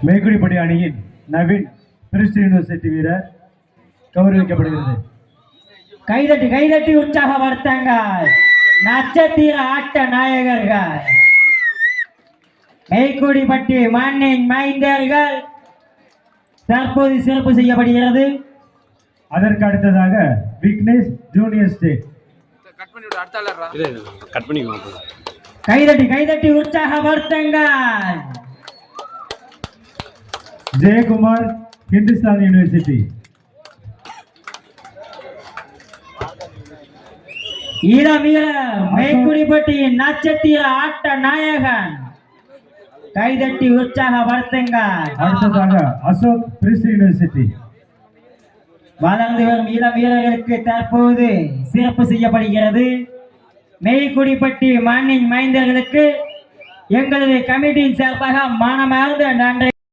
மேக்குடிப்பட்டி அணியின் Naveen Christie university வீரர் கௌரவிக்கப்படுகிறது. கைதட்டி கைதட்டி உற்சாகப்படுத்துங்கள் நட்சத்திர ஆட்ட நாயகர்கள் மேக்குடிப்பட்டி மண்ணின் மைந்தர்கள் தற்போது சிறப்பு செய்யப்படுகிறது. அதற்கு அடுத்ததாக விக்னேஷ் ஜூனியர் ஸ்டேட். கைதட்டி கைதட்டி உற்சாகப்படுத்துங்கள் ஜெயக்குமார் ஹிந்துஸ்தான் யூனிவர்சிட்டி. மேக்குடிப்பட்டியின் நட்சத்திர ஆட்ட நாயகன் கைதட்டி உற்சாகப்படுத்துங்கள். அடுத்ததாக அசோக் கிறிஸ்டி யூனிவர்சிட்டி. வளர்ந்து வரும் இளம் வீரர்களுக்கு தற்போது சிறப்பு செய்யப்படுகிறது. மேக்குடிப்பட்டி மண்ணின் மைந்தர்களுக்கு எங்களது கமிட்டியின் சார்பாக மனமார்ந்த நன்றி.